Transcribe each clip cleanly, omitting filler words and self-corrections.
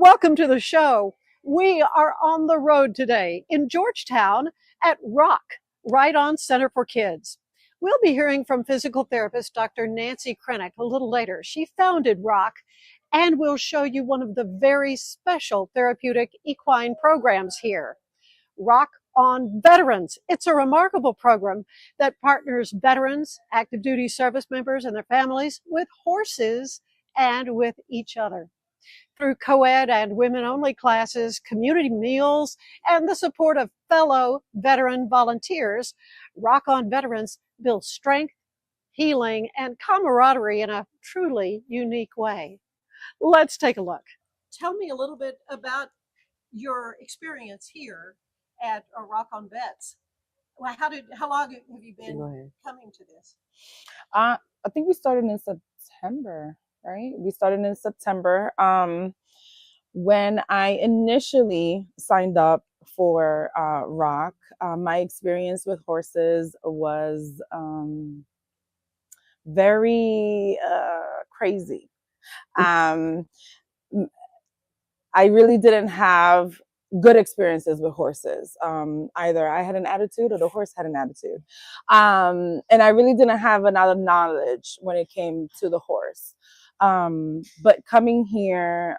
Welcome to the show. We are on the road today in Georgetown at Rock, right on Center for Kids. We'll be hearing from physical therapist Dr. Nancy Krenek a little later. She founded Rock, and we'll show you one of the very special therapeutic equine programs here. Rock on Veterans. It's a remarkable program that partners veterans, active duty service members, and their families with horses and with each other. Through co-ed and women-only classes, community meals, and the support of fellow veteran volunteers, Rock on Veterans builds strength, healing, and camaraderie in a truly unique way. Let's take a look. Tell me a little bit about your experience here at Rock on Vets. Well, how long have you been coming to this? I think we started in September, right? We started in September. When I initially signed up for Rock, my experience with horses was very crazy. I really didn't have good experiences with horses. Either I had an attitude or the horse had an attitude. And I really didn't have a lot of knowledge when it came to the horse. But coming here,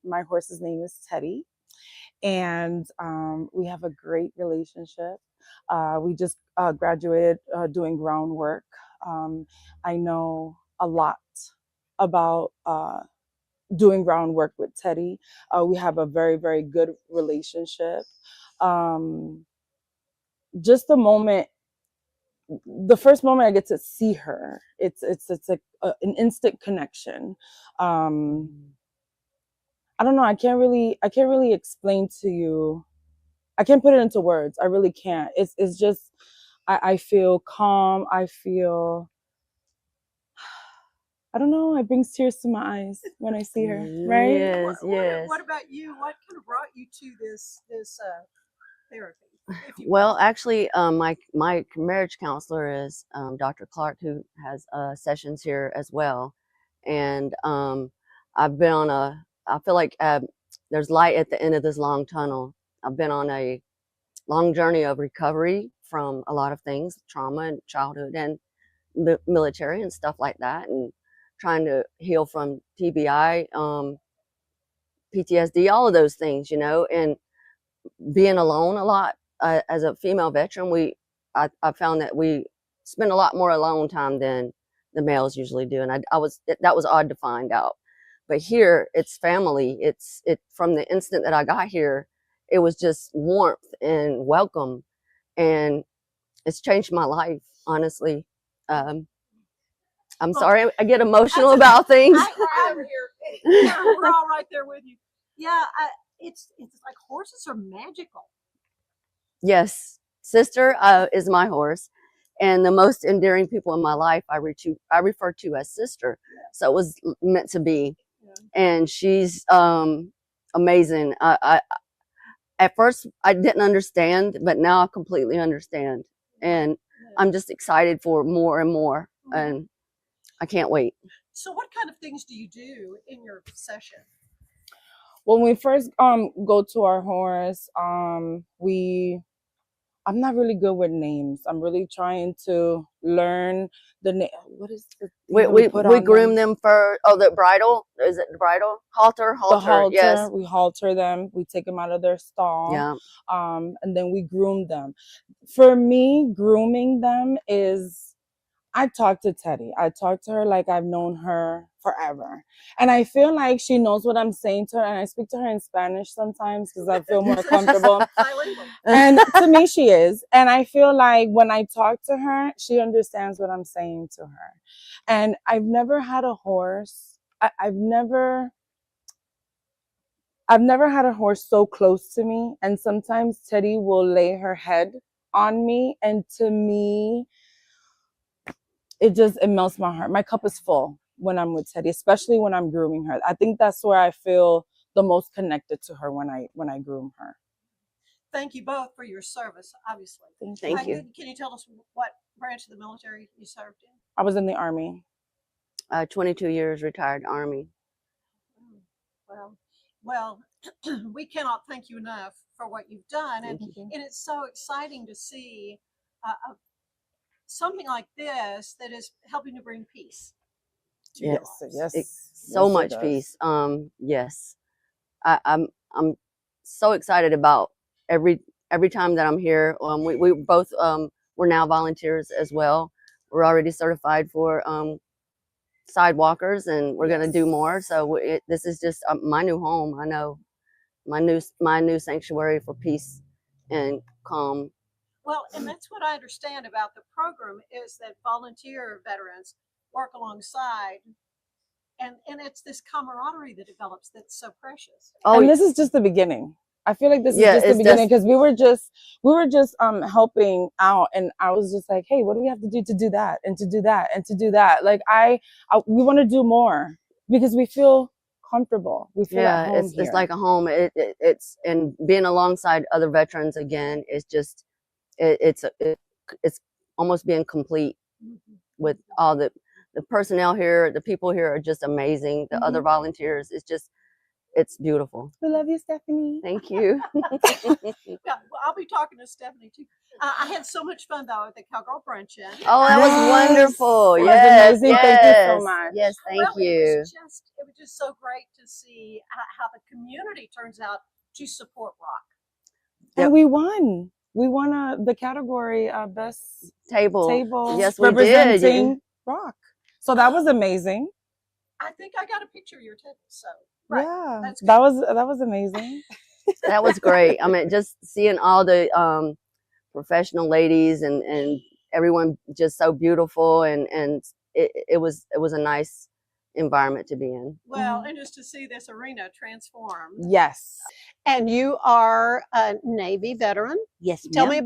my horse's name is Teddy, and we have a great relationship. We just graduated doing groundwork. I know a lot about doing groundwork with Teddy. We have a very, very good relationship. Just the first moment I get to see her, it's like an instant connection. I don't know. I can't really explain to you. I can't put it into words. I really can't. It's just, I feel calm. I don't know. It brings tears to my eyes when I see her. Right? Yes, yes. What about you? What kind of brought you to this therapy? Well, actually, my marriage counselor is Dr. Clark, who has sessions here as well. And I've been on I feel like there's light at the end of this long tunnel. I've been on a long journey of recovery from a lot of things, trauma and childhood and military and stuff like that, and trying to heal from TBI, PTSD, all of those things, and being alone a lot. As a female veteran, I found that we spend a lot more alone time than the males usually do, and that was odd to find out. But here, it's family. It from the instant that I got here, it was just warmth and welcome, and it's changed my life, honestly. I'm sorry, I get emotional about things. I'm here. Yeah, we're all right there with you. Yeah, it's like horses are magical. Yes, sister is my horse, and the most endearing people in my life I refer to as sister. So it was meant to be, and she's amazing. At first I didn't understand, but now I completely understand, and I'm just excited for more and more, and I can't wait. So, what kind of things do you do in your session? When we first go to our horse, I'm not really good with names. I'm really trying to learn the name. What is the we groom them for the bridle? Is it the bridle? Halter. The halter. Yes. We halter them. We take them out of their stall. Yeah. And then we groom them. For me, grooming them is, I talk to Teddy. I talk to her like I've known her forever. And I feel like she knows what I'm saying to her. And I speak to her in Spanish sometimes because I feel more comfortable. And to me, she is. And I feel like when I talk to her, she understands what I'm saying to her. And I've never had a horse. I've never had a horse so close to me. And sometimes Teddy will lay her head on me. And to me, it melts my heart. My cup is full when I'm with Teddy, especially when I'm grooming her. I think that's where I feel the most connected to her when I groom her. Thank you both for your service, obviously. Thank you. Can you tell us what branch of the military you served in? I was in the Army. 22 years, retired Army. Well, Well, we cannot thank you enough for what you've done, and Thank you. it's so exciting to see something like this that is helping to bring peace to your Yes, lives. yes. So Yes, it much does. peace. Yes, I'm so excited about every time that I'm here. We both we're now volunteers as well. We're already certified for sidewalkers, and we're gonna do more. So this is just my new home. I know my new sanctuary for peace and calm. Well, and that's what I understand about the program is that volunteer veterans work alongside, and it's this camaraderie that develops that's so precious. Oh, And this is just the beginning. I feel like this Yeah, is just the it's beginning, just- because we were just helping out, and I was just like, hey, what do we have to do that and to do that and to do that? Like we want to do more because we feel comfortable. We feel at home here. it's like a home. It's and being alongside other veterans again is just it's almost being complete with all the personnel here. The people here are just amazing. The other volunteers, it's beautiful. We love you, Stephanie. Thank you. Yeah, well, I'll be talking to Stephanie too. I had so much fun though at the Cowgirl Bruncheon. Oh, that was Yes. wonderful. It was Yes, amazing. yes. Thank you so much. Yes, thank Well, you. It was just so great to see how the community turns out to support rock. Yep. And we won. We won the category best Table. Yes, we representing did. rock. So that was amazing. I think I got a picture of your table. So right, Yeah, that's good. that was amazing. That was great. I mean, just seeing all the professional ladies and everyone just so beautiful, and it was a nice environment to be in. Well, and just to see this arena transform. Yes. And you are a Navy veteran. Yes, Tell ma'am. me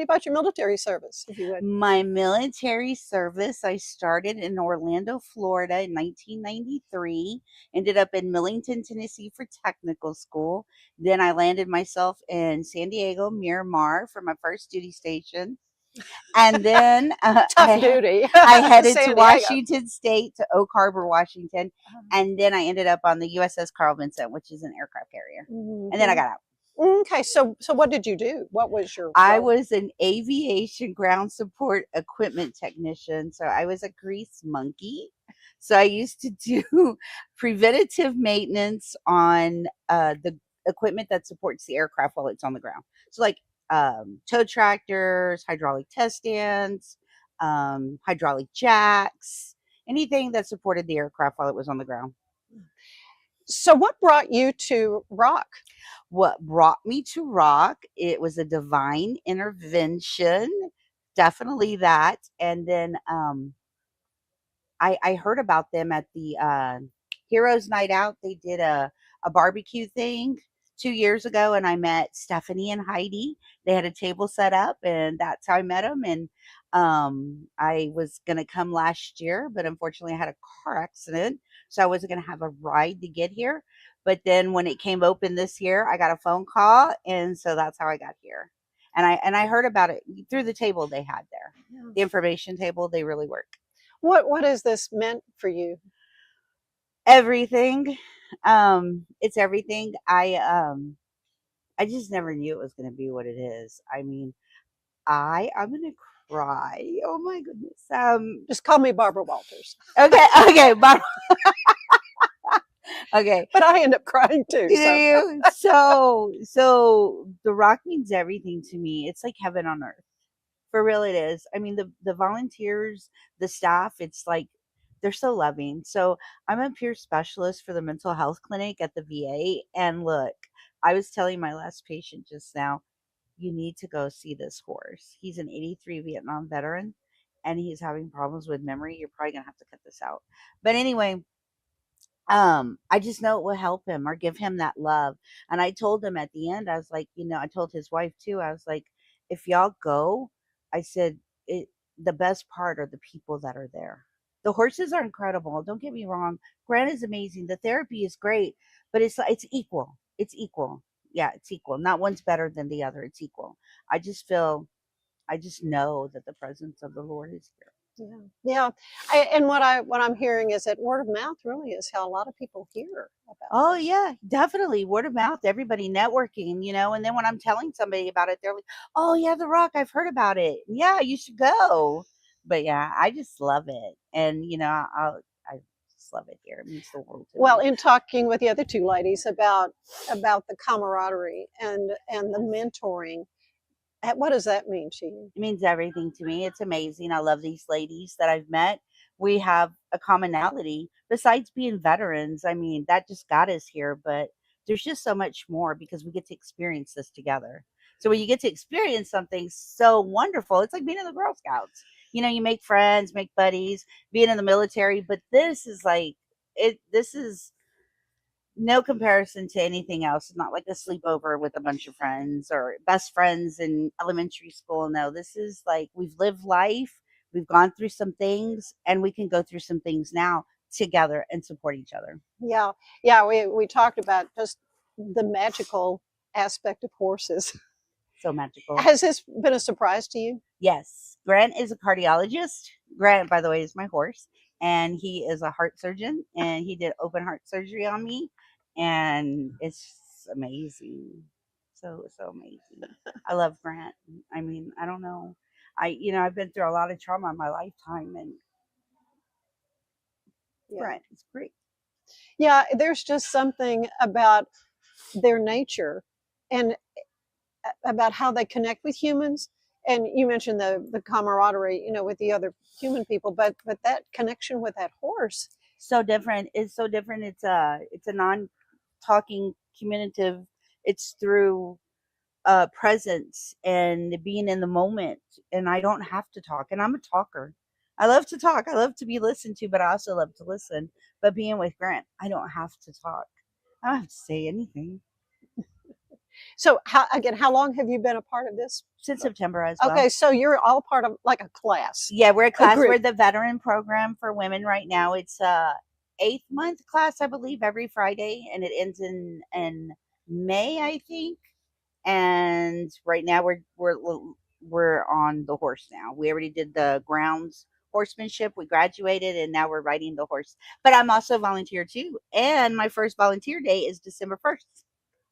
about your military service, if you would. My military service, I started in Orlando, Florida in 1993, ended up in Millington, Tennessee for technical school. Then I landed myself in San Diego, Miramar for my first duty station. And then Tough duty. I headed San to Diego. Washington State, to Oak Harbor, Washington. And then I ended up on the USS Carl Vinson, which is an aircraft carrier. And then I got out. Okay, so what did you do? What was your I role? was an aviation ground support equipment technician. So I was a grease monkey. So I used to do preventative maintenance on the equipment that supports the aircraft while it's on the ground. So like tow tractors, hydraulic test stands, hydraulic jacks, anything that supported the aircraft while it was on the ground. So what brought you to rock? What brought me to rock, it was a divine intervention, definitely that. And then I heard about them at the Heroes Night Out. They did a barbecue thing 2 years ago, and I met Stephanie and Heidi. They had a table set up, and that's how I met them. And I was gonna come last year, but unfortunately I had a car accident, so I wasn't gonna have a ride to get here. But then when it came open this year, I got a phone call, and so that's how I got here. And I heard about it through the table they had there, the information table. They really work. What has this meant for you? Everything. It's everything. I just never knew it was going to be what it is. I mean, I'm going to cry. Oh my goodness. Just call me Barbara Walters. Okay, but okay. But I end up crying too. So the rock means everything to me. It's like heaven on earth. For real, it is. I mean, the volunteers, the staff, it's like they're so loving. So I'm a peer specialist for the mental health clinic at the VA. And look, I was telling my last patient just now, you need to go see this horse. He's an 83 Vietnam veteran, and he's having problems with memory. You're probably gonna have to cut this out. But anyway, I just know it will help him or give him that love. And I told him at the end, I was like, I told his wife too, I was like, if y'all go, I said, the best part are the people that are there. The horses are incredible. Don't get me wrong. Grant is amazing. The therapy is great, but it's equal. It's equal. Yeah, it's equal. Not one's better than the other. It's equal. I just know that the presence of the Lord is here. Yeah. And what I'm hearing is that word of mouth really is how a lot of people hear about Oh this. yeah, definitely word of mouth. Everybody networking, and then when I'm telling somebody about it, they're like, "Oh yeah, The Rock, I've heard about it. Yeah, you should go." But yeah, I just love it, and I just love it here. It means the world to Well, me. in talking with the other two ladies about the camaraderie and the mentoring, what does that mean to you? It means everything to me. It's amazing. I love these ladies that I've met. We have a commonality besides being veterans. I mean, that just got us here, but there's just so much more because we get to experience this together. So when you get to experience something so wonderful, it's like being in the Girl Scouts. You make friends, make buddies, being in the military, but this is like this is no comparison to anything else. It's not like a sleepover with a bunch of friends or best friends in elementary school. No, this is like we've lived life, we've gone through some things, and we can go through some things now together and support each other. Yeah, yeah. We talked about just the magical aspect of horses. So magical. Has this been a surprise to you? Yes. Grant is a cardiologist. Grant, by the way, is my horse. And he is a heart surgeon. And he did open heart surgery on me. And it's amazing. So amazing. I love Grant. I mean, I don't know. I've been through a lot of trauma in my lifetime. And Yeah. Grant is great. Yeah, there's just something about their nature and about how they connect with humans. And you mentioned the camaraderie, with the other human people, but that connection with that horse. So different. It's so different. It's a non-talking communicative. It's through presence and being in the moment, and I don't have to talk, and I'm a talker. I love to talk, I love to be listened to, but I also love to listen. But being with Grant, I don't have to talk, I don't have to say anything. So how long have you been a part of this? Since September as well. Okay, so you're all part of like a class. Yeah, we're a class. Agreed. We're the veteran program for women right now. It's a 8th month class, I believe, every Friday, and it ends in May, I think. And right now we're on the horse now. We already did the grounds horsemanship. We graduated, and now we're riding the horse. But I'm also a volunteer too, and my first volunteer day is December 1st.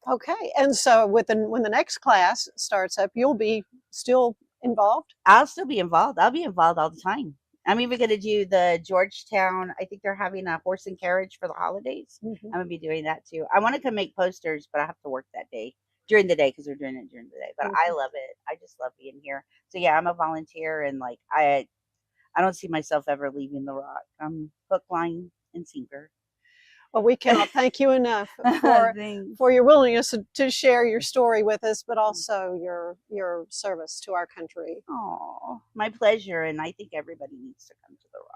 Okay, and so when the next class starts up, you'll be still involved. I'll still be involved. I'll be involved all the time. I'm even going to do the Georgetown. I think they're having a horse and carriage for the holidays. I'm going to be doing that too. I want to come make posters, but I have to work that day during the day because they're doing it during the day. But I love it. I just love being here. So yeah, I'm a volunteer, and like I don't see myself ever leaving the Rock. I'm hook, line, and sinker. Well, we cannot thank you enough for your willingness to share your story with us, but also your service to our country. Oh, my pleasure. And I think everybody needs to come to the Rock.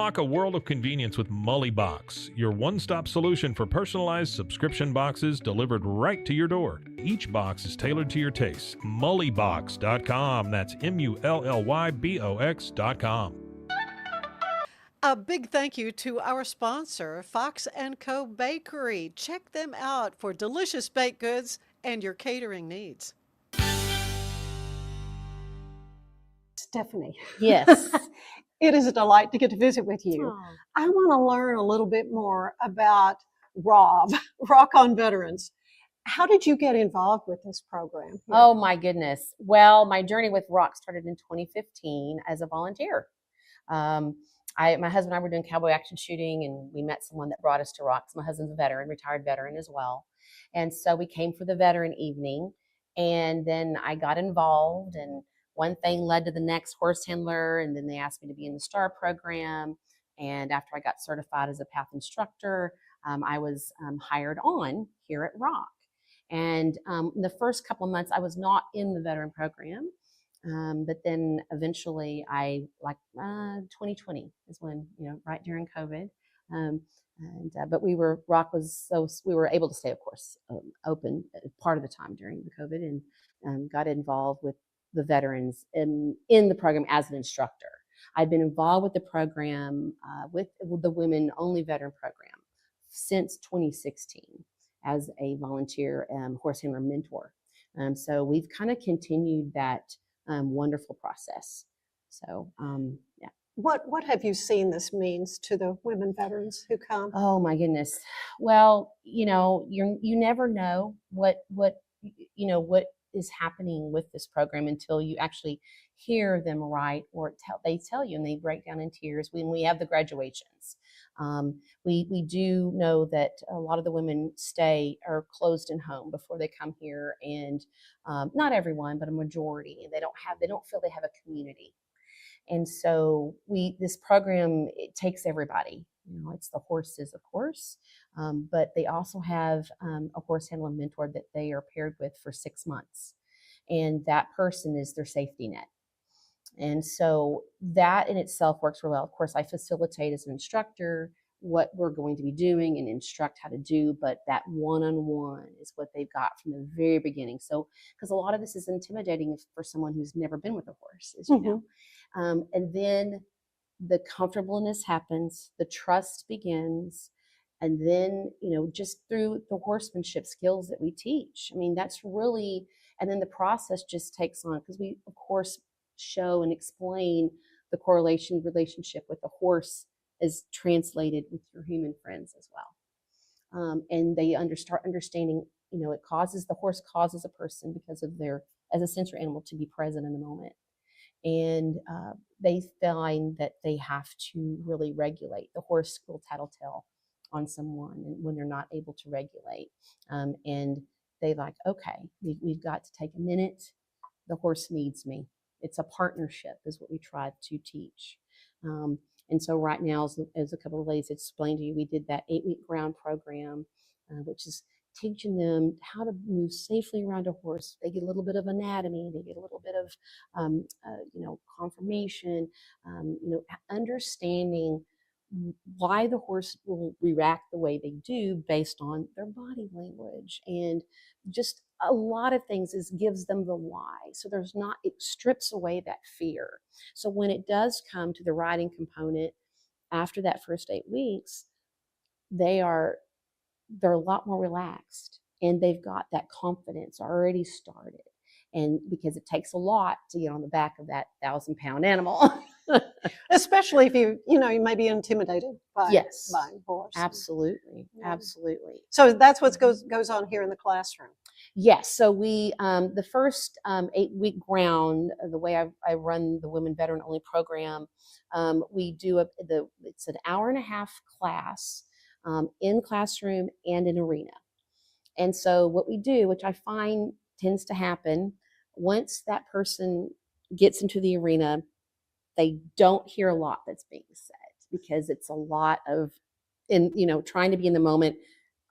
Unlock a world of convenience with Mully Box, your one-stop solution for personalized subscription boxes delivered right to your door. Each box is tailored to your taste. Mullybox.com. That's MULLYBOX.com. A big thank you to our sponsor, Fox & Co. Bakery. Check them out for delicious baked goods and your catering needs. Stephanie. Yes. It is a delight to get to visit with you. Oh. I want to learn a little bit more about ROV, Rock on Veterans. How did you get involved with this program here? Oh my goodness. Well, my journey with Rock started in 2015 as a volunteer. My husband and I were doing cowboy action shooting, and we met someone that brought us to Rock. My husband's a veteran, retired veteran as well. And so we came for the veteran evening, and then I got involved, and one thing led to the next, horse handler, and then they asked me to be in the STAR program. And after I got certified as a path instructor, I was hired on here at Rock. And the first couple of months, I was not in the veteran program. But then eventually 2020 is when, right during COVID. But Rock was, so we were able to stay, of course, open part of the time during the COVID, and got involved with the veterans in the program as an instructor. I've been involved with the program, with the Women Only Veteran Program since 2016 as a volunteer horse handler mentor. So we've kind of continued that wonderful process. So, yeah. What have you seen this means to the women veterans who come? Oh my goodness. Well, you never know what is happening with this program until you actually hear them write, or they tell you, and they break down in tears when we have the graduations. We do know that a lot of the women are closed in home before they come here, and not everyone, but a majority, and they don't feel they have a community. And so this program, it takes everybody. It's the horses, of course, but they also have a horse handler mentor that they are paired with for 6 months. And that person is their safety net. And so that in itself works really well. Of course, I facilitate as an instructor what we're going to be doing and instruct how to do, but that one-on-one is what they've got from the very beginning. So, because a lot of this is intimidating for someone who's never been with a horse, as you know. And then the comfortableness happens, the trust begins, and then, just through the horsemanship skills that we teach. I mean, that's really, and then the process just takes on, because we, of course, show and explain the relationship with the horse is translated with your human friends as well. And they start understanding, the horse causes a person because of as a sensory animal, to be present in the moment. And they find that they have to really regulate. The horse will tattletale on someone when they're not able to regulate. And they okay, we've got to take a minute. The horse needs me. It's a partnership is what we try to teach. And so right now, as a couple of ladies explained to you, we did that 8-week ground program, which is teaching them how to move safely around a horse. They get a little bit of anatomy, they get a little bit of, conformation, understanding why the horse will react the way they do based on their body language, and just a lot of things gives them the why. So it strips away that fear. So when it does come to the riding component after that first 8 weeks, they're a lot more relaxed, and they've got that confidence already started. And because it takes a lot to get on the back of that 1,000-pound animal. Especially if you may be intimidated by a horse. Absolutely. Absolutely. So that's what goes on here in the classroom. Yes. So we, the first 8-week ground, the way I run the Women Veteran Only program, we do it's an hour-and-a-half class in classroom and in arena. And so what we do, which I find tends to happen, once that person gets into the arena, they don't hear a lot that's being said, because it's a lot of, trying to be in the moment,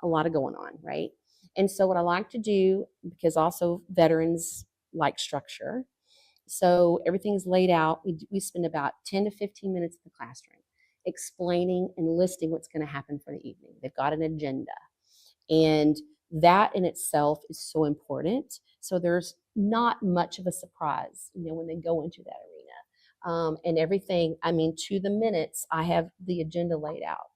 a lot of going on, right? And so what I like to do, because also veterans like structure, so everything's laid out. We spend about 10 to 15 minutes in the classroom explaining and listing what's going to happen for the evening. They've got an agenda. And that in itself is so important. So there's not much of a surprise, when they go into that arena. And everything, to the minutes, I have the agenda laid out.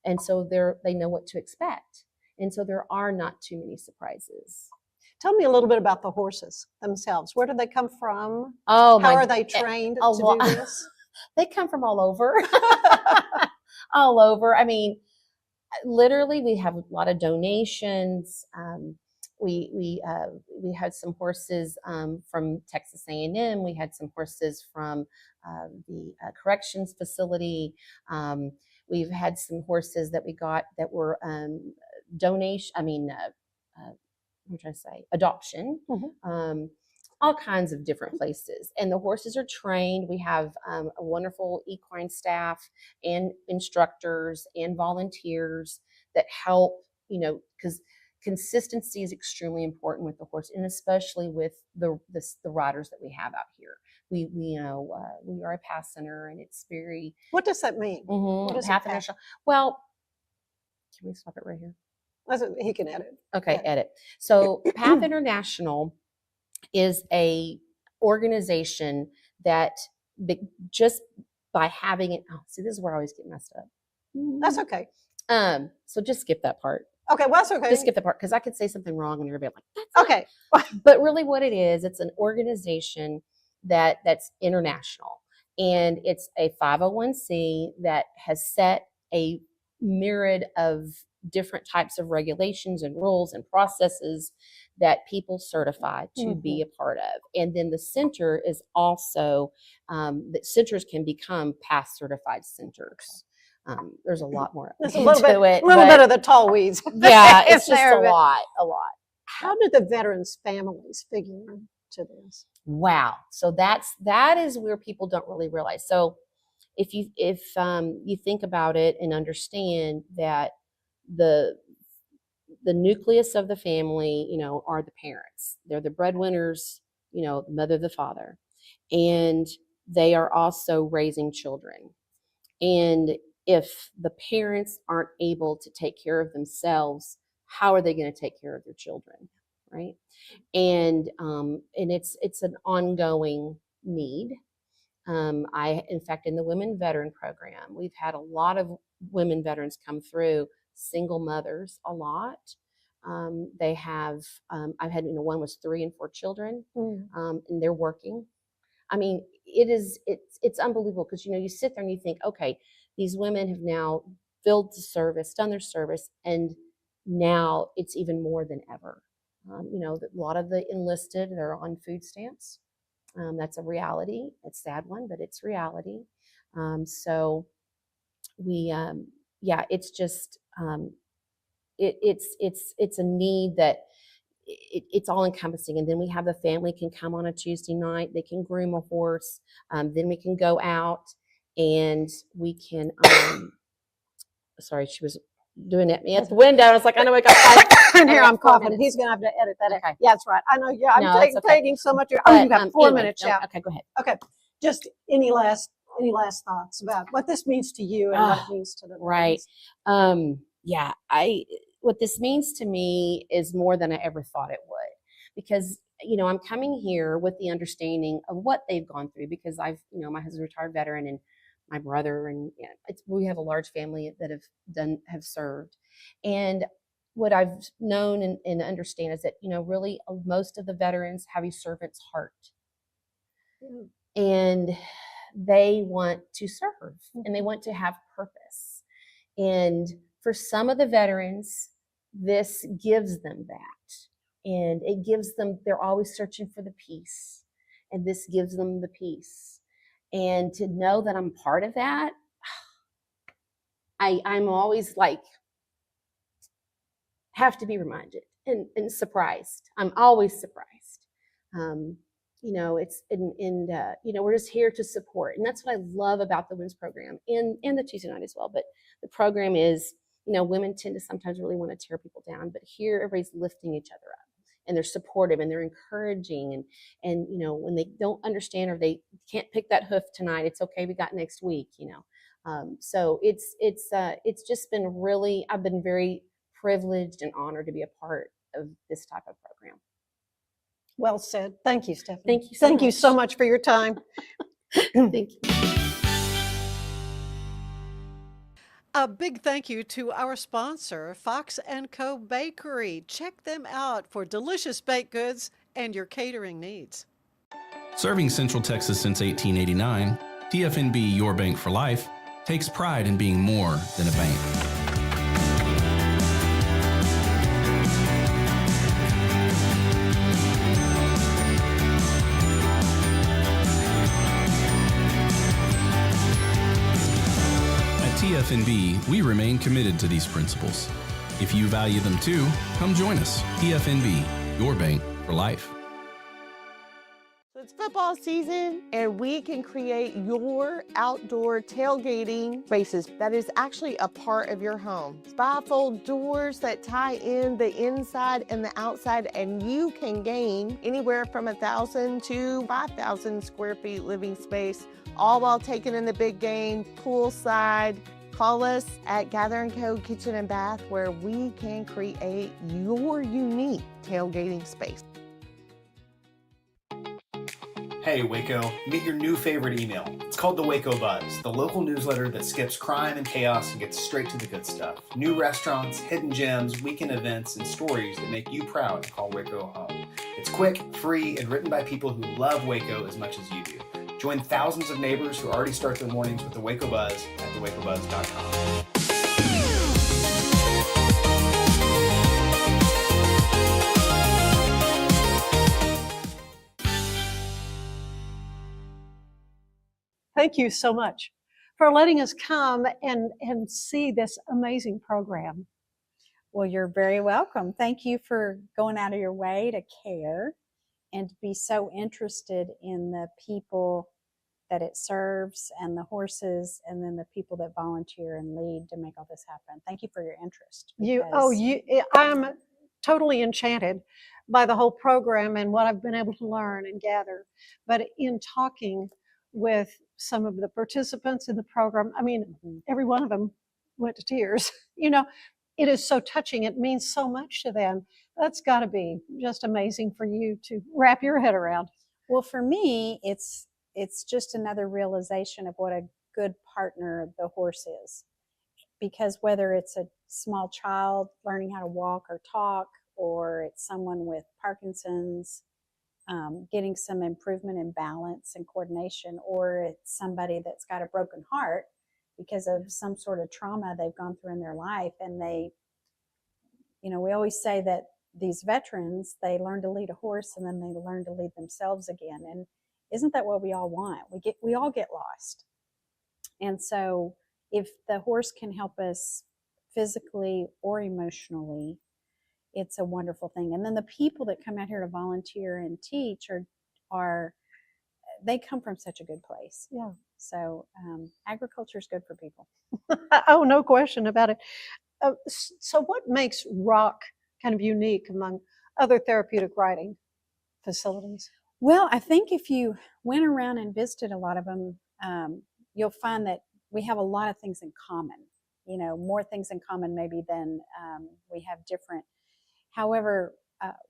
And so they know what to expect. And so there are not too many surprises. Tell me a little bit about the horses themselves. Where do they come from? Oh, how are they trained to do this? They come from all over. All over. Literally, we have a lot of donations. We had some horses from Texas A&M. We had some horses from the corrections facility. We've had some horses that we got that were donation. What am I trying to say? Adoption. Mm-hmm. All kinds of different places. And the horses are trained. We have a wonderful equine staff and instructors and volunteers that help, because consistency is extremely important with the horse, and especially with the riders that we have out here. We are a path center, and it's very. What does that mean? What is path international? Well, can we stop it right here? He can edit. Okay, edit. So Path International is a organization that just by having it, see, this is where I always get messed up. That's okay. So just skip that part. Okay, well, that's okay. Just skip the part, because I could say something wrong and everybody like, that's okay. But really what it is, it's an organization that's international, and it's a 501c that has set a myriad of different types of regulations and rules and processes that people certify to be a part of. And then the center is also, that centers can become PATH certified centers. There's a lot more There's into a little bit of the tall weeds. Yeah, it's just a lot. How do the veterans' families figure into this? Wow. So that is where people don't really realize. So if you think about it and understand that the nucleus of the family, are the parents. They're the breadwinners, the mother, the father, and they are also raising children. And if the parents aren't able to take care of themselves, how are they going to take care of their children, right? And it's an ongoing need. In fact, in the Women Veteran Program, we've had a lot of women veterans come through, single mothers, a lot. They have, I've had, one was 3 and 4 children, and they're working. It's unbelievable, because, you sit there and you think, okay, these women have now filled the service, done their service, and now it's even more than ever. A lot of the enlisted, they're on food stamps. That's a reality. It's a sad one, but it's reality. So we, it's just, it's a need that it's all encompassing. And then we have the family can come on a Tuesday night, they can groom a horse. Then we can go out and we can, sorry, she was doing it at me at the window. I was like, I know I got 5 and here I'm coughing. He's going to have to edit that. Okay. Yeah, that's right. I know. Yeah, I'm taking so much. You got 4 minutes. Yeah. Okay, go ahead. Okay. Just any last thoughts about what this means to you and what it means to the veterans? Right. What this means to me is more than I ever thought it would, because, I'm coming here with the understanding of what they've gone through, because my husband's a retired veteran, and my brother, and we have a large family that have served. And what I've known and understand is that, really most of the veterans have a servant's heart, and they want to serve, and they want to have purpose. And for some of the veterans, this gives them that, and it gives them, they're always searching for the peace, and this gives them the peace. And to know that I'm part of that, I'm always like, have to be reminded and surprised. I'm always surprised. We're just here to support. And that's what I love about the women's program and the Tuesday night as well. But the program is, women tend to sometimes really want to tear people down, but here everybody's lifting each other up, and they're supportive, and they're encouraging. And when they don't understand, or they can't pick that hoof tonight, it's okay, we got next week. So it's just been really, I've been very privileged and honored to be a part of this type of program. Well said. Thank you, Stephanie. Thank you so Thank you much. so much for your time. Thank you. A big thank you to our sponsor, Fox & Co. Bakery. Check them out for delicious baked goods and your catering needs. Serving Central Texas since 1889, TFNB Your Bank for Life takes pride in being more than a bank. TFNB, we remain committed to these principles. If you value them too, come join us. TFNB, your bank for life. So it's football season, and we can create your outdoor tailgating spaces that is actually a part of your home. Bifold doors that tie in the inside and the outside, and you can gain anywhere from 1,000 to 5,000 square feet living space, all while taking in the big game, poolside. Call us at Gather & Co. Kitchen and Bath, where we can create your unique tailgating space. Hey Waco, meet your new favorite email. It's called the Waco Buzz, the local newsletter that skips crime and chaos and gets straight to the good stuff. New restaurants, hidden gems, weekend events, and stories that make you proud to call Waco home. It's quick, free, and written by people who love Waco as much as you do. Join thousands of neighbors who already start their mornings with the Waco Buzz at thewacobuzz.com. Thank you so much for letting us come and see this amazing program. Well, you're very welcome. Thank you for going out of your way to care and to be so interested in the people that it serves and the horses, and then the people that volunteer and lead to make all this happen. Thank you for your interest. I'm totally enchanted by the whole program and what I've been able to learn and gather. But in talking with some of the participants in the program, I mean, every one of them went to tears. You know, it is so touching. It means so much to them. That's got to be just amazing for you to wrap your head around. Well, for me, it's just another realization of what a good partner the horse is. Because whether it's a small child learning how to walk or talk, or it's someone with Parkinson's, getting some improvement in balance and coordination, or it's somebody that's got a broken heart because of some sort of trauma they've gone through in their life. And they, you know, we always say that these veterans, they learn to lead a horse and then they learn to lead themselves again. And isn't that what we all want? We all get lost. And so if the horse can help us physically or emotionally, it's a wonderful thing. And then the people that come out here to volunteer and teach are they come from such a good place. Yeah. So agriculture is good for people. Oh, no question about it. So what makes Rock kind of unique among other therapeutic riding facilities? Well, I think if you went around and visited a lot of them, you'll find that we have a lot of things in common, you know, more things in common maybe than we have different. However,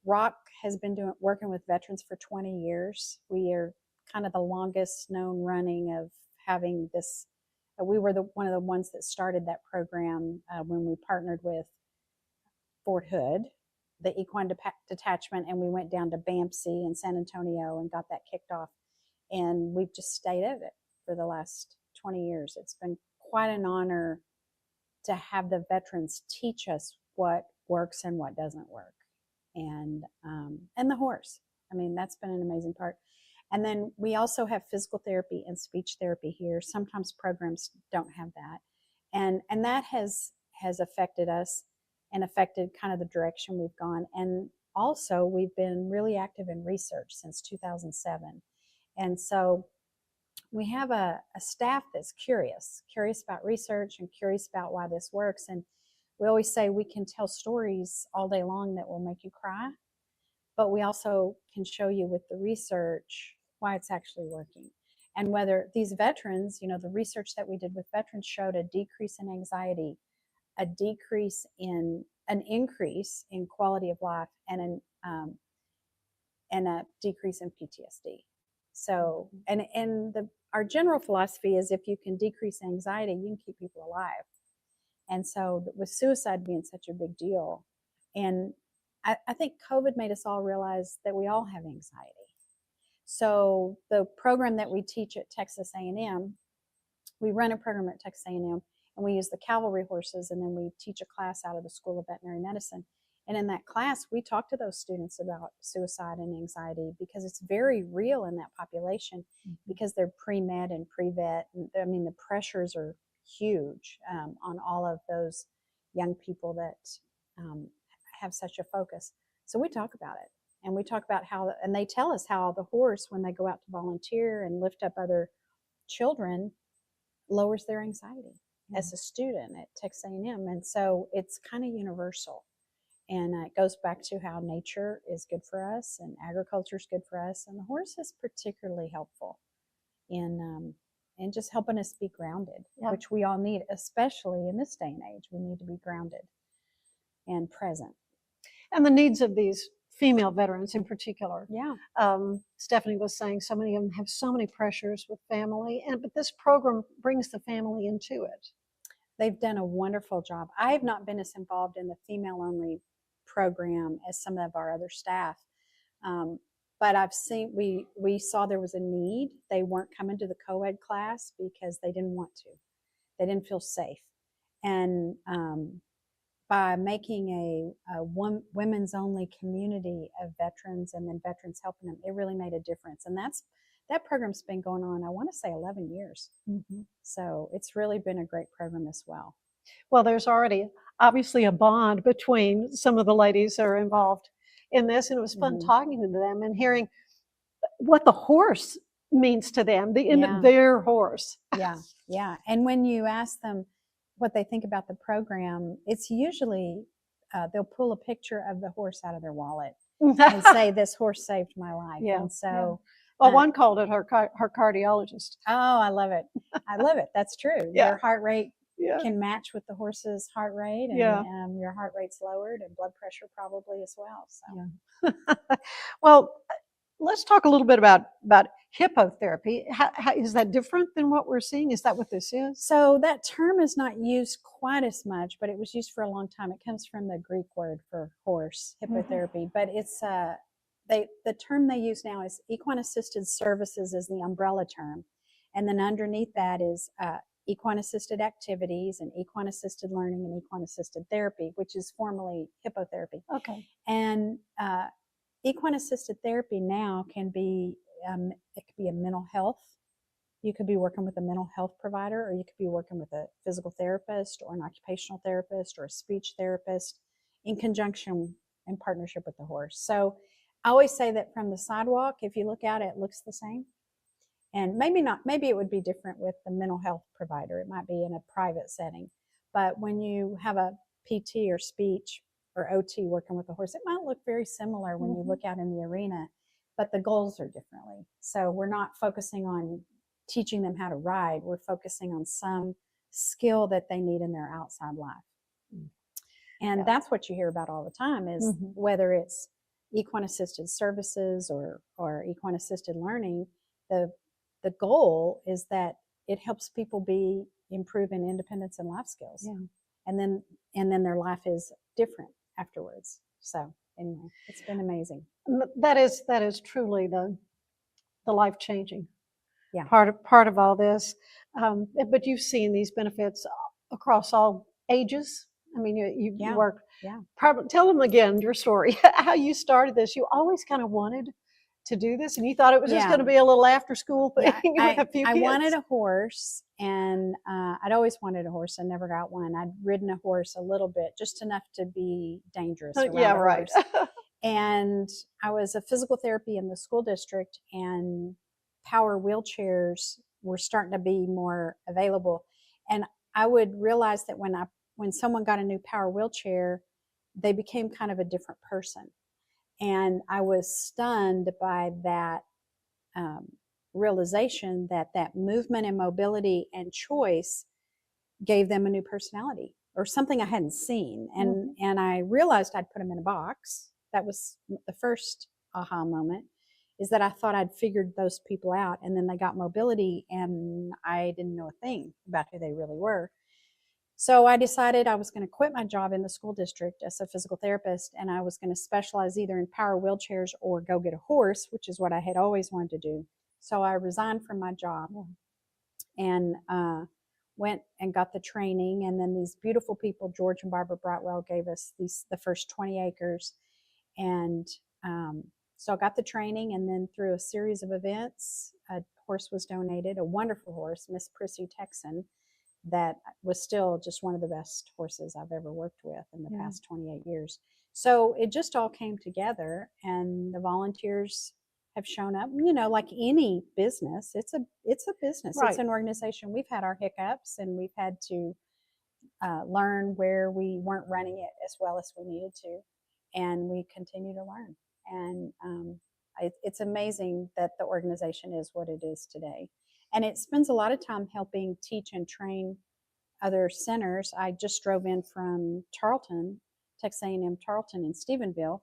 Rock has been working with veterans for 20 years. We are kind of the longest known running of having this. We were one of the ones that started that program when we partnered with Fort Hood, the equine detachment, and we went down to BAMC in San Antonio and got that kicked off. And we've just stayed at it for the last 20 years. It's been quite an honor to have the veterans teach us what works and what doesn't work. And the horse. I mean, that's been an amazing part. And then we also have physical therapy and speech therapy here. Sometimes programs don't have that. And that has affected us and affected kind of the direction we've gone. And also we've been really active in research since 2007. And so we have a staff that's curious about research and curious about why this works. And we always say we can tell stories all day long that will make you cry, but we also can show you with the research why it's actually working. And whether these veterans, the research that we did with veterans showed a decrease in anxiety, a decrease in an increase in quality of life, and a decrease in PTSD. So, our general philosophy is if you can decrease anxiety, you can keep people alive. And so, with suicide being such a big deal, and I think COVID made us all realize that we all have anxiety. So, the program that we teach at Texas A&M, we run a program at Texas A&M, and we use the cavalry horses, and then we teach a class out of the School of Veterinary Medicine. And in that class, we talk to those students about suicide and anxiety because it's very real in that population, because they're pre-med and pre-vet. I mean, the pressures are huge on all of those young people that have such a focus. So we talk about it, and we talk about how, and they tell us how the horse, when they go out to volunteer and lift up other children, lowers their anxiety as a student at Texas A&M. And so it's kind of universal. And it goes back to how nature is good for us and agriculture is good for us. And the horse is particularly helpful in just helping us be grounded, which we all need, especially in this day and age. We need to be grounded and present. And the needs of these female veterans in particular. Yeah. Stephanie was saying so many of them have so many pressures with family, but this program brings the family into it. They've done a wonderful job. I have not been as involved in the female-only program as some of our other staff, but I've seen, we saw there was a need. They weren't coming to the co-ed class because they didn't want to. They didn't feel safe. And by making a women's only community of veterans and then veterans helping them, it really made a difference. And that program's been going on, I want to say 11 years. So it's really been a great program as well. Well, there's already obviously a bond between some of the ladies that are involved in this, and it was fun talking to them and hearing what the horse means to them, their horse. Yeah. And when you ask them what they think about the program, it's usually they'll pull a picture of the horse out of their wallet and say, "This horse saved my life." And so, well, one called it her cardiologist. Oh, I love it. I love it. That's true. Your heart rate can match with the horse's heart rate, and your heart rate's lowered, and blood pressure probably as well. So, well, let's talk a little bit about hippotherapy. How is that different than what we're seeing? Is that what this is? So that term is not used quite as much, but it was used for a long time. It comes from the Greek word for horse, hippotherapy, but it's the term they use now is equine assisted services is the umbrella term, and then underneath that is equine assisted activities and equine assisted learning and equine assisted therapy, which is formerly hippotherapy. Okay. And equine assisted therapy now can be it could be a mental health. You could be working with a mental health provider, or you could be working with a physical therapist or an occupational therapist or a speech therapist in conjunction in partnership with the horse. So I always say that from the sidewalk, if you look at it, it looks the same. And maybe not, maybe it would be different with the mental health provider. It might be in a private setting. But when you have a PT or speech or OT working with the horse, it might look very similar when you look out in the arena, but the goals are differently. So we're not focusing on teaching them how to ride. We're focusing on some skill that they need in their outside life. And that's what you hear about all the time is whether it's equine assisted services or equine assisted learning, the goal is that it helps people improve in independence and life skills. And then their life is different afterwards. So anyway, it's been amazing. That is truly the life changing part of all this. But you've seen these benefits across all ages. I mean, you work. Tell them again your story, how you started this. You always kind of wanted to do this, and you thought it was just going to be a little after school thing with a few kids. I wanted a horse, and I'd always wanted a horse. I never got one. I'd ridden a horse a little bit, just enough to be dangerous around a horse. And I was a physical therapy in the school district, and power wheelchairs were starting to be more available. And I would realize that when someone got a new power wheelchair, they became kind of a different person. And I was stunned by that realization that that movement and mobility and choice gave them a new personality or something I hadn't seen. And I realized I'd put them in a box. That was the first aha moment, is that I thought I'd figured those people out, and then they got mobility and I didn't know a thing about who they really were. So I decided I was going to quit my job in the school district as a physical therapist, and I was going to specialize either in power wheelchairs or go get a horse, which is what I had always wanted to do. So I resigned from my job and went and got the training. And then these beautiful people, George and Barbara Brightwell, gave us the first 20 acres. And so I got the training, and then through a series of events, a horse was donated, a wonderful horse, Miss Prissy Texan, that was still just one of the best horses I've ever worked with in the past 28 years. So it just all came together, and the volunteers have shown up. You know, like any business, it's a business. Right. It's an organization. We've had our hiccups, and we've had to learn where we weren't running it as well as we needed to, and we continue to learn. And it's amazing that the organization is what it is today. And it spends a lot of time helping teach and train other centers. I just drove in from Tarleton, Texas A&M Tarleton in Stephenville,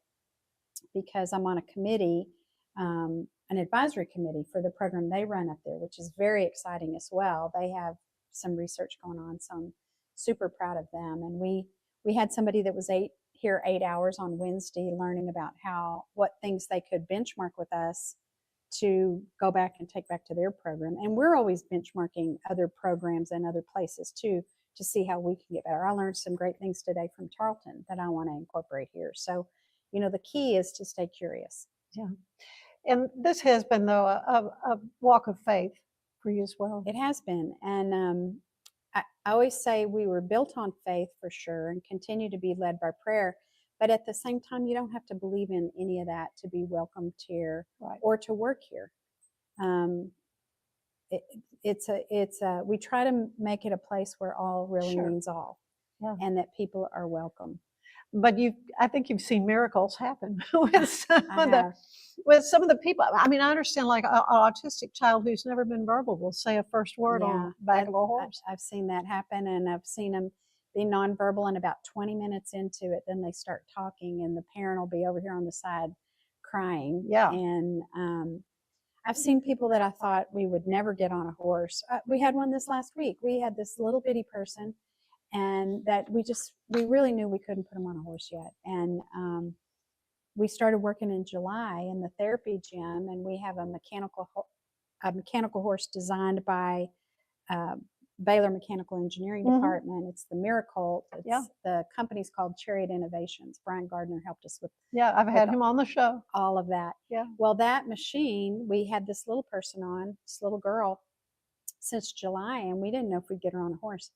because I'm on a committee, an advisory committee for the program they run up there, which is very exciting as well. They have some research going on, so I'm super proud of them. And we had somebody that was here 8 hours on Wednesday learning about what things they could benchmark with us to go back and take back to their program. And we're always benchmarking other programs and other places too, to see how we can get better. I learned some great things today from Tarleton that I want to incorporate here. So, you know, the key is to stay curious. Yeah. And this has been, though, a walk of faith for you as well. It has been. And I always say we were built on faith for sure, and continue to be led by prayer. But at the same time, you don't have to believe in any of that to be welcomed here or to work here. We try to make it a place where all really means all, and that people are welcome. But I think you've seen miracles happen with some of the people. I mean, I understand, like an autistic child who's never been verbal will say a first word on the back of a horse. I've seen that happen, and I've seen them be nonverbal, and about 20 minutes into it, then they start talking, and the parent will be over here on the side crying. Yeah. And I've seen people that I thought we would never get on a horse. We had one this last week. We had this little bitty person, and that we really knew we couldn't put him on a horse yet. And we started working in July in the therapy gym, and we have a mechanical horse designed by Baylor Mechanical Engineering Department. It's the Miracle. The company's called Chariot Innovations. Brian Gardner helped us with. Yeah, I've had him on the show. All of that. Yeah. Well, that machine, we had this little person on, this little girl, since July, and we didn't know if we'd get her on a horse.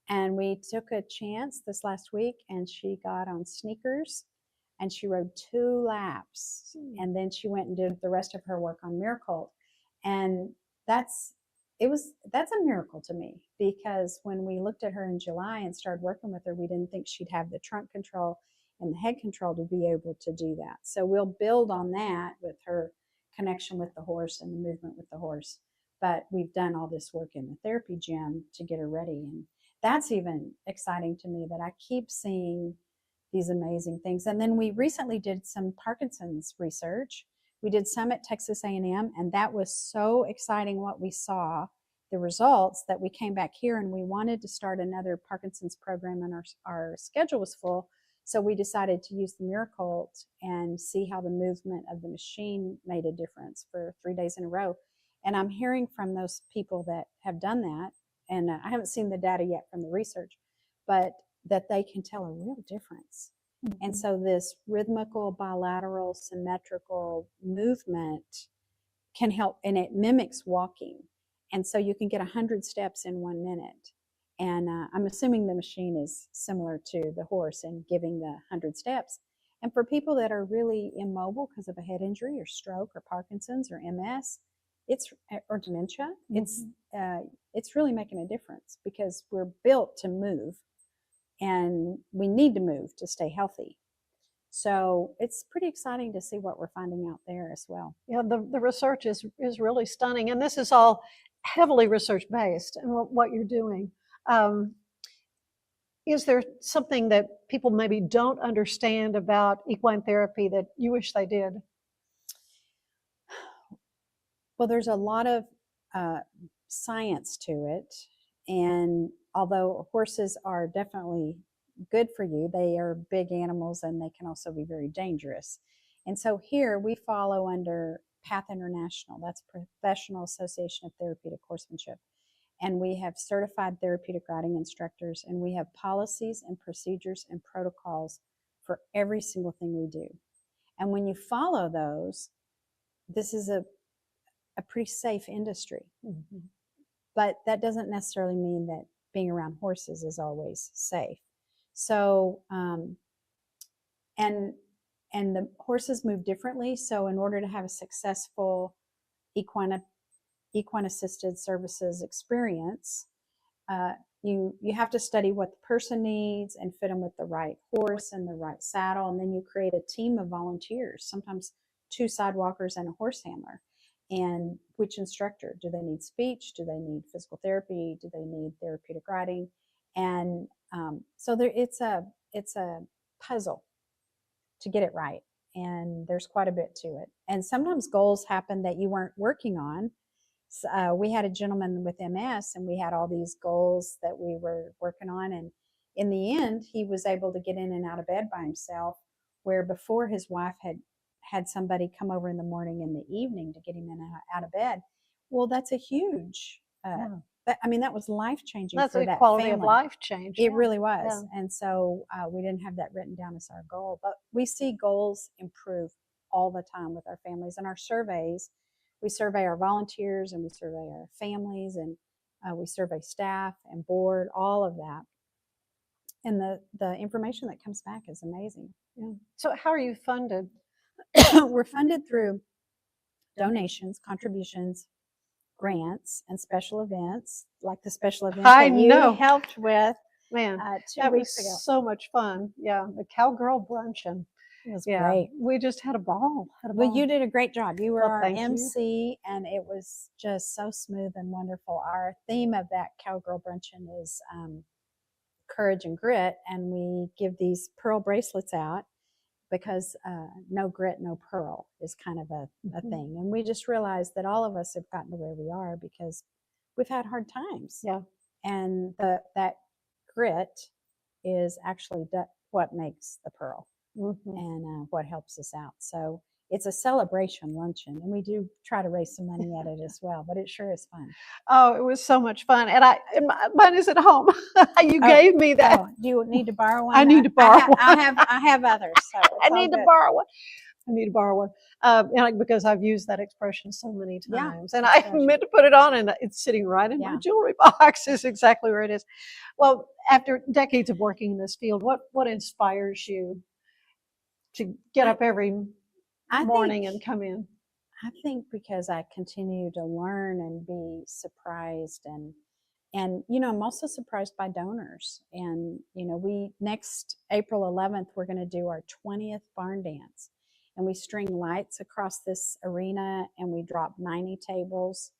And we took a chance this last week, and she got on sneakers, and she rode 2 laps, and then she went and did the rest of her work on Miracle. And that's a miracle to me, because when we looked at her in July and started working with her, we didn't think she'd have the trunk control and the head control to be able to do that. So we'll build on that with her connection with the horse and the movement with the horse. But we've done all this work in the therapy gym to get her ready. And that's even exciting to me, that I keep seeing these amazing things. And then we recently did some Parkinson's research. We did some at Texas A&M, and that was so exciting what we saw, the results, that we came back here and we wanted to start another Parkinson's program, and our schedule was full. So we decided to use the Miracle and see how the movement of the machine made a difference for 3 days in a row. And I'm hearing from those people that have done that, and I haven't seen the data yet from the research, but that they can tell a real difference. And so this rhythmical, bilateral, symmetrical movement can help, and it mimics walking. And so you can get 100 steps in 1 minute. And I'm assuming the machine is similar to the horse in giving the 100 steps. And for people that are really immobile because of a head injury or stroke or Parkinson's or MS, or dementia, it's really making a difference, because we're built to move, and we need to move to stay healthy. So it's pretty exciting to see what we're finding out there as well. Yeah, the research is really stunning, and this is all heavily research based and what you're doing. Is there something that people maybe don't understand about equine therapy that you wish they did? Well, there's a lot of science to it, and although horses are definitely good for you, they are big animals and they can also be very dangerous. And so here we follow under PATH International, that's Professional Association of Therapeutic Horsemanship. And we have certified therapeutic riding instructors, and we have policies and procedures and protocols for every single thing we do. And when you follow those, this is a pretty safe industry. Mm-hmm. But that doesn't necessarily mean that being around horses is always safe. So, and the horses move differently. So in order to have a successful equine assisted services experience, you have to study what the person needs and fit them with the right horse and the right saddle. And then you create a team of volunteers, sometimes 2 sidewalkers and a horse handler. And which instructor? Do they need speech? Do they need physical therapy? Do they need therapeutic riding? And so it's a puzzle to get it right. And there's quite a bit to it. And sometimes goals happen that you weren't working on. So, we had a gentleman with MS, and we had all these goals that we were working on. And in the end, he was able to get in and out of bed by himself, where before his wife had somebody come over in the morning and the evening to get him in and out of bed. Well, that's a huge, that was life-changing for that family. That's a quality of life change. It really was. Yeah. And so we didn't have that written down as our goal, but we see goals improve all the time with our families. And our surveys, we survey our volunteers and we survey our families, and we survey staff and board, all of that. And the information that comes back is amazing. Yeah. So how are you funded? We're funded through donations, contributions, grants, and special events, like the special event that you helped with. Man, 2 weeks ago. So much fun. Yeah, the Cowgirl Bruncheon. It was great. We just had a ball. Well, you did a great job. You were our MC, and it was just so smooth and wonderful. Our theme of that Cowgirl Bruncheon is courage and grit, and we give these pearl bracelets out because no grit, no pearl is kind of a thing. And we just realized that all of us have gotten to where we are because we've had hard times. Yeah. And that grit is actually what makes the pearl. Mm-hmm. And what helps us out. So it's a celebration luncheon, and we do try to raise some money at it as well, but it sure is fun. Oh, it was so much fun. And mine is at home. You gave me that. Oh, do you need to borrow one? I need to borrow one. I have others. So I need to borrow one. I need to borrow one because I've used that expression so many times. And I meant to put it on, and it's sitting right in my jewelry box. Is exactly where it is. Well, after decades of working in this field, what inspires you to get up every morning and come in? I think because I continue to learn and be surprised, and I'm also surprised by donors. And we next April 11th we're going to do our 20th barn dance, and we string lights across this arena, and we drop 90 tables,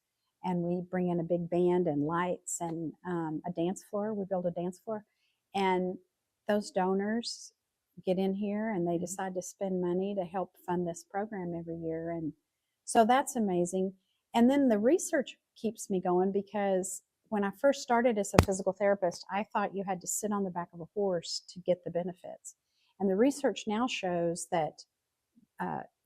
and we bring in a big band and lights and a dance floor. We build a dance floor, and those donors get in here and they decide to spend money to help fund this program every year. And so that's amazing. And then the research keeps me going, because when I first started as a physical therapist, I thought you had to sit on the back of a horse to get the benefits. And the research now shows that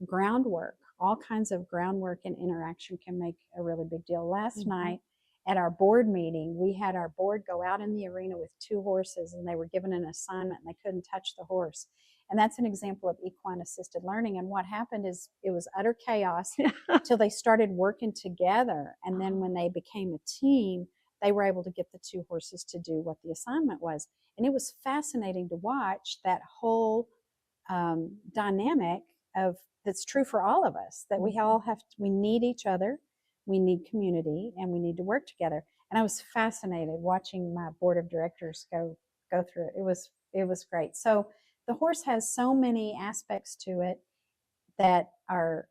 groundwork, all kinds of groundwork and interaction can make a really big deal. Last night at our board meeting, we had our board go out in the arena with 2 horses, and they were given an assignment and they couldn't touch the horse. And that's an example of equine assisted learning. And what happened is it was utter chaos until they started working together. And then when they became a team, they were able to get the 2 horses to do what the assignment was. And it was fascinating to watch that whole dynamic of that's true for all of us, that we all we need each other. We need community, and we need to work together. And I was fascinated watching my board of directors go through it. It was great. So the horse has so many aspects to it that are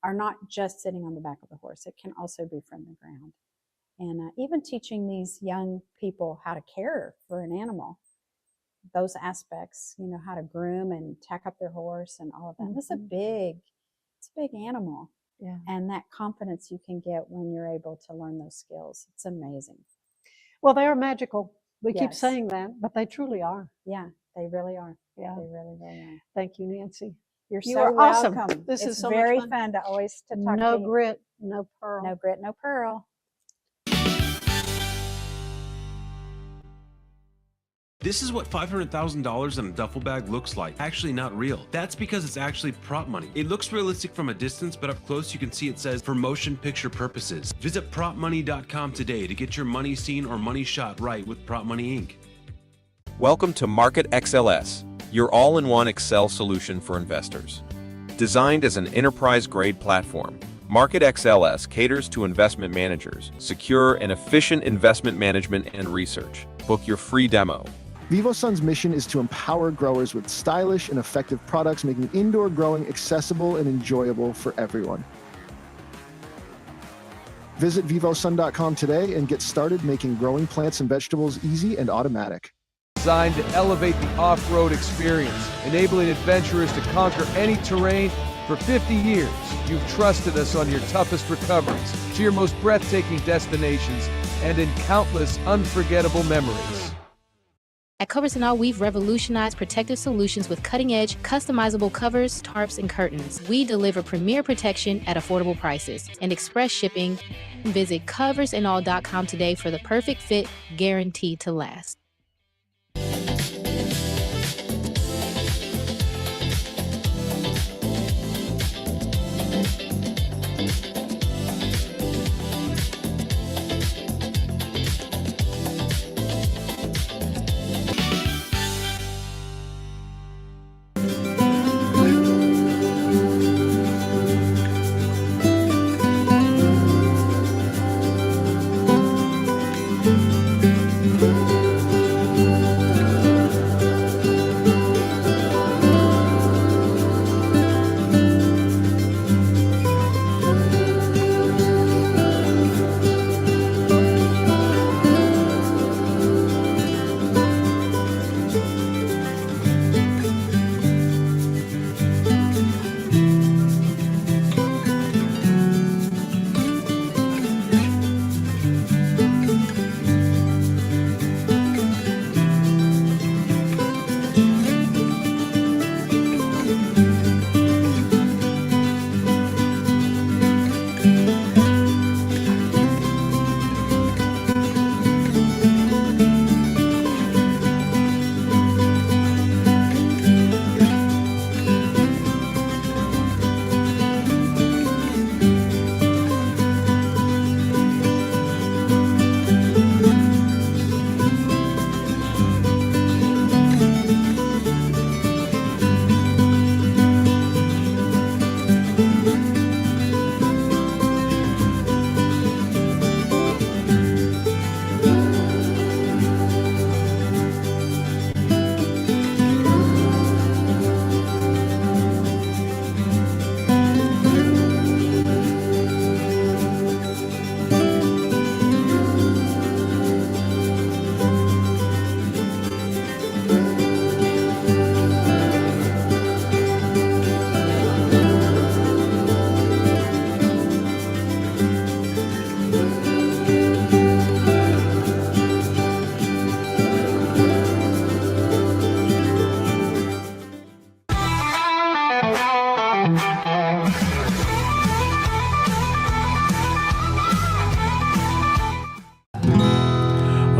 not just sitting on the back of the horse. It can also be from the ground. And even teaching these young people how to care for an animal, those aspects, you know, how to groom and tack up their horse and all of that. It's a big animal. Yeah. And that confidence you can get when you're able to learn those skills. It's amazing. Well, they are magical. We keep Yes. saying that, but they truly are. Yeah, they really are. Yeah. They really, really are. Thank you, Nancy. You're You so are awesome. welcome. This it's is so much very fun. fun to always to talk No to you. grit, no pearl. No grit, no pearl. This is what $500,000 in a duffel bag looks like. Actually not real. That's because it's actually prop money. It looks realistic from a distance, but up close you can see it says for motion picture purposes. Visit propmoney.com today to get your money seen or money shot right with Prop Money Inc. Welcome to Market XLS, your all-in-one Excel solution for investors. Designed as an enterprise-grade platform, Market XLS caters to investment managers, secure and efficient investment management and research. Book your free demo. VivoSun's mission is to empower growers with stylish and effective products, making indoor growing accessible and enjoyable for everyone. Visit vivosun.com today and get started making growing plants and vegetables easy and automatic. Designed to elevate the off-road experience, enabling adventurers to conquer any terrain. For 50 years, you've trusted us on your toughest recoveries, to your most breathtaking destinations, and in countless unforgettable memories. At Covers & All, we've revolutionized protective solutions with cutting-edge, customizable covers, tarps, and curtains. We deliver premier protection at affordable prices and express shipping. Visit coversandall.com today for the perfect fit, guaranteed to last.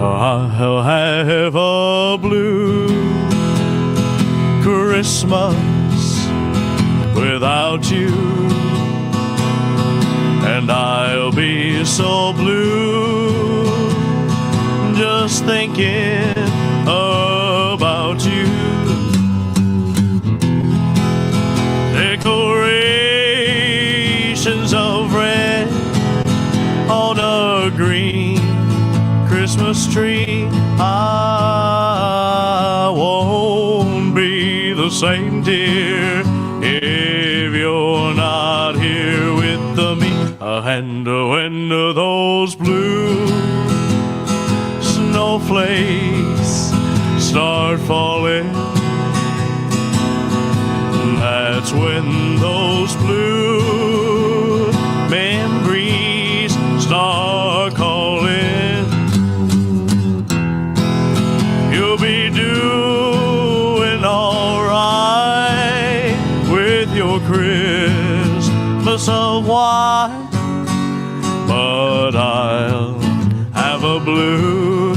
I'll have a blue Christmas without you, and I'll be so blue just thinking about you. Decorations of red on a green Christmas tree. I won't same dear. If you're not here with me, and when those blue snowflakes start falling, that's when those blue memories start calling. You'll be doing alright with your Christmas of white, but I'll have a blue,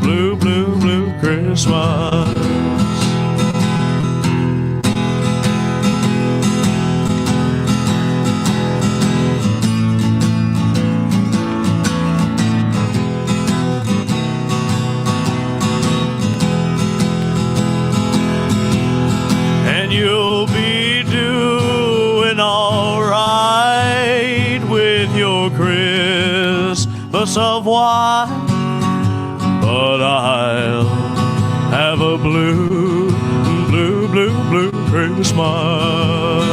blue, blue Christmas. And you'll be doing alright with your Christmas of white, but I'll have a blue, blue, blue, blue Christmas.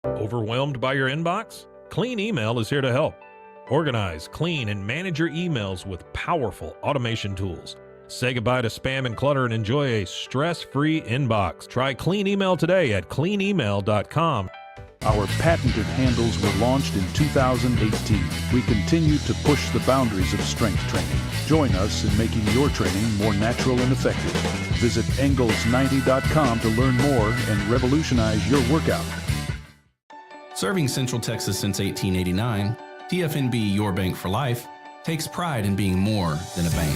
Overwhelmed by your inbox? Clean Email is here to help. Organize, clean, and manage your emails with powerful automation tools. Say goodbye to spam and clutter and enjoy a stress-free inbox. Try Clean Email today at cleanemail.com. Our patented handles were launched in 2018. We continue to push the boundaries of strength training. Join us in making your training more natural and effective. Visit Engels90.com to learn more and revolutionize your workout. Serving Central Texas since 1889, TFNB Your Bank for Life takes pride in being more than a bank.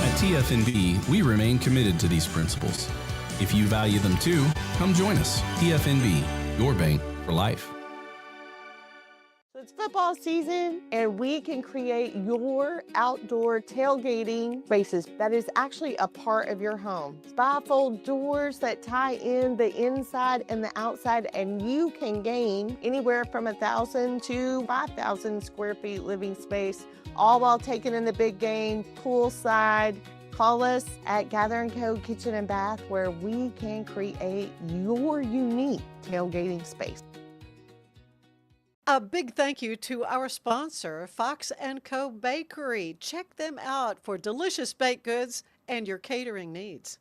At TFNB, we remain committed to these principles. If you value them too, come join us. TFNB, Your Bank for Life. It's football season, and we can create your outdoor tailgating spaces that is actually a part of your home. Bifold doors that tie in the inside and the outside, and you can gain anywhere from 1,000 to 5,000 square feet living space, all while taking in the big game poolside. Call us at Gather & Co. Kitchen and Bath, where we can create your unique tailgating space. A big thank you to our sponsor, Fox & Co. Bakery. Check them out for delicious baked goods and your catering needs.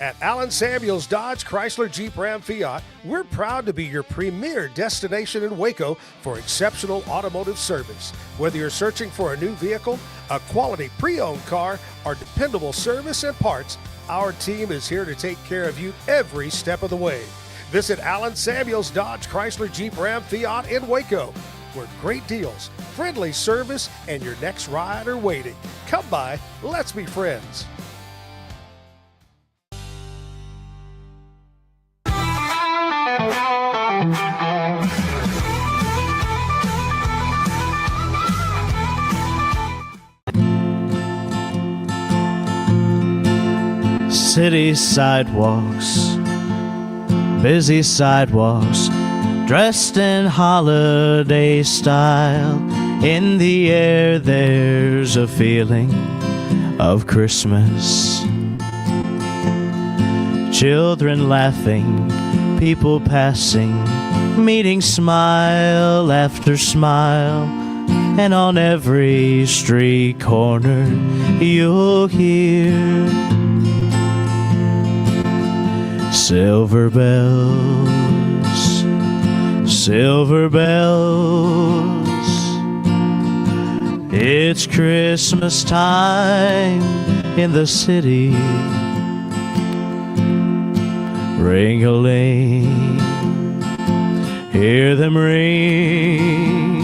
At Allen Samuels Dodge Chrysler Jeep Ram Fiat, we're proud to be your premier destination in Waco for exceptional automotive service. Whether you're searching for a new vehicle, a quality pre-owned car, or dependable service and parts, our team is here to take care of you every step of the way. Visit Allen Samuels Dodge Chrysler Jeep Ram Fiat in Waco, where great deals, friendly service, and your next ride are waiting. Come by, let's be friends. City sidewalks, busy sidewalks, dressed in holiday style. In the air there's a feeling of Christmas. Children laughing, people passing, meeting smile after smile. And on every street corner you'll hear silver bells, silver bells. It's Christmas time in the city. Ring-a-ling, hear them ring.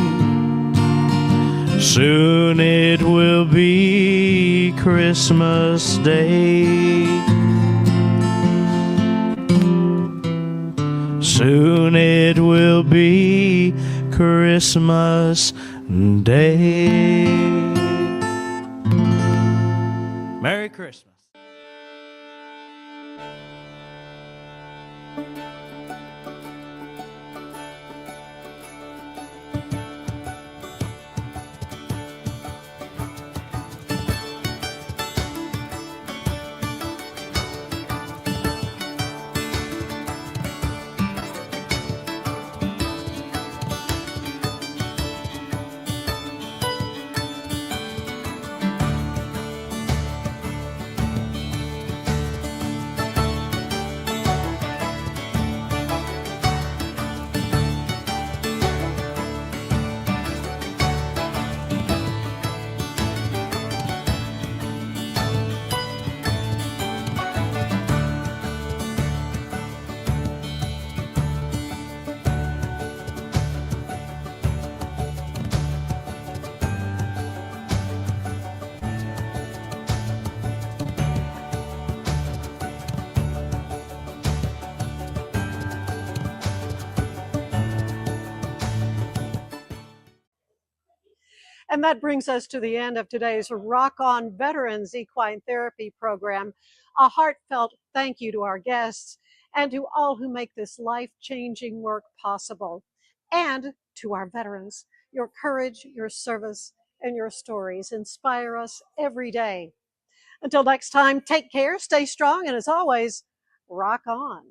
Soon it will be Christmas Day. Soon it will be Christmas Day. Merry Christmas. And that brings us to the end of today's Rock On Veterans Equine Therapy Program. A heartfelt thank you to our guests and to all who make this life-changing work possible. And to our veterans, your courage, your service, and your stories inspire us every day. Until next time, take care, stay strong, and as always, rock on.